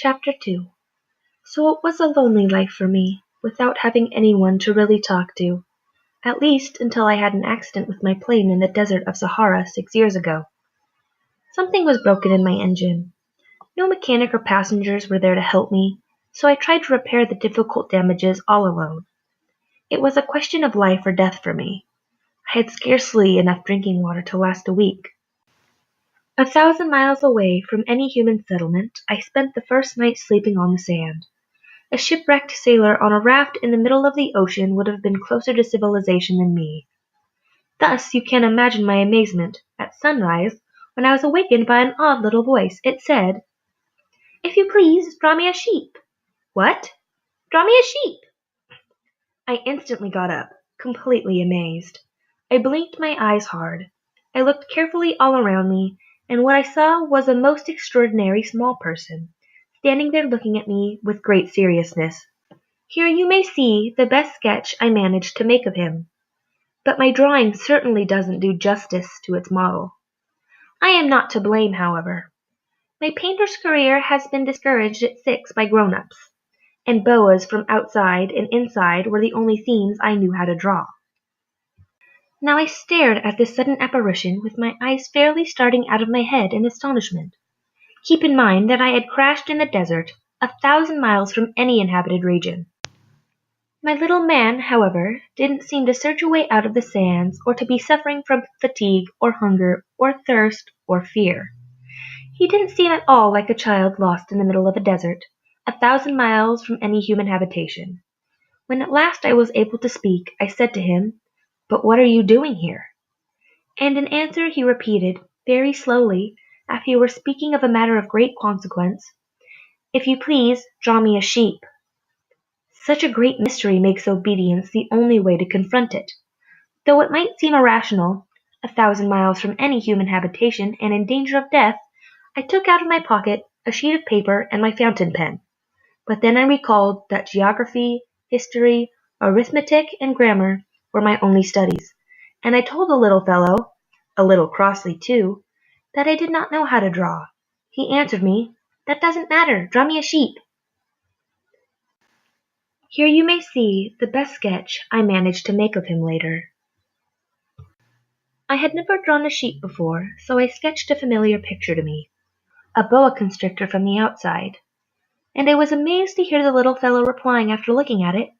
Chapter 2. So it was a lonely life for me, without having anyone to really talk to, at least until I had an accident with my plane in the desert of Sahara 6 years ago. Something was broken in my engine. No mechanic or passengers were there to help me, so I tried to repair the difficult damages all alone. It was a question of life or death for me. I had scarcely enough drinking water to last a week. 1,000 miles away from any human settlement, I spent the first night sleeping on the sand. A shipwrecked sailor on a raft in the middle of the ocean would have been closer to civilization than me. Thus you can imagine my amazement, at sunrise, when I was awakened by an odd little voice. It said, "If you please, draw me a sheep." "What?" "Draw me a sheep." I instantly got up, completely amazed. I blinked my eyes hard. I looked carefully all around me, and what I saw was a most extraordinary small person, standing there looking at me with great seriousness. Here you may see the best sketch I managed to make of him. But my drawing certainly doesn't do justice to its model. I am not to blame, however. My painter's career has been discouraged at 6 by grown-ups, and boas from outside and inside were the only themes I knew how to draw. Now I stared at this sudden apparition with my eyes fairly starting out of my head in astonishment. Keep in mind that I had crashed in the desert, 1,000 miles from any inhabited region. My little man, however, didn't seem to search a way out of the sands or to be suffering from fatigue or hunger or thirst or fear. He didn't seem at all like a child lost in the middle of a desert, 1,000 miles from any human habitation. When at last I was able to speak, I said to him, "But what are you doing here?" And in answer he repeated, very slowly, as if he were speaking of a matter of great consequence, "If you please, draw me a sheep." Such a great mystery makes obedience the only way to confront it. Though it might seem irrational, 1,000 miles from any human habitation and in danger of death, I took out of my pocket a sheet of paper and my fountain pen. But then I recalled that geography, history, arithmetic, and grammar were my only studies, and I told the little fellow, a little crossly too, that I did not know how to draw. He answered me, "That doesn't matter, draw me a sheep." Here you may see the best sketch I managed to make of him later. I had never drawn a sheep before, so I sketched a familiar picture to me, a boa constrictor from the outside, and I was amazed to hear the little fellow replying after looking at it,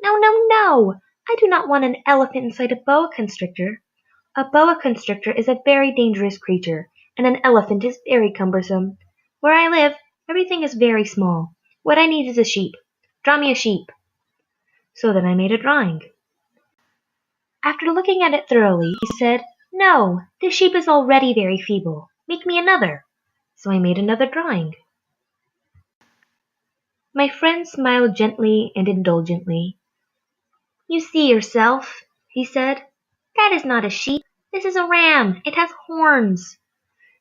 "No, no, no! I do not want an elephant inside a boa constrictor. A boa constrictor is a very dangerous creature, and an elephant is very cumbersome. Where I live, everything is very small. What I need is a sheep. Draw me a sheep." So then I made a drawing. After looking at it thoroughly, he said, "No, this sheep is already very feeble. Make me another." So I made another drawing. My friend smiled gently and indulgently. "You see yourself," he said. "That is not a sheep. This is a ram. It has horns."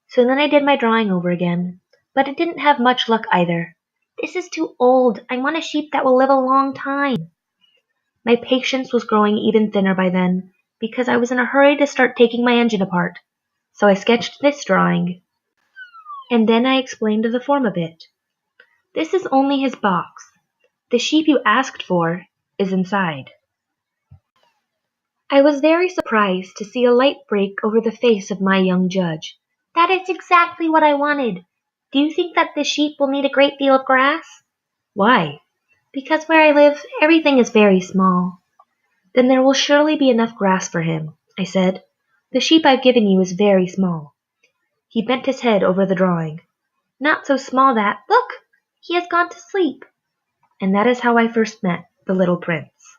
So then I did my drawing over again, but it didn't have much luck either. "This is too old. I want a sheep that will live a long time." My patience was growing even thinner by then, because I was in a hurry to start taking my engine apart. So I sketched this drawing, and then I explained the form of it. "This is only his box. The sheep you asked for is inside." I was very surprised to see a light break over the face of my young judge. "That is exactly what I wanted. Do you think that the sheep will need a great deal of grass?" "Why?" "Because where I live, everything is very small." "Then there will surely be enough grass for him," I said. "The sheep I've given you is very small." He bent his head over the drawing. "Not so small that, look, he has gone to sleep." And that is how I first met the little prince.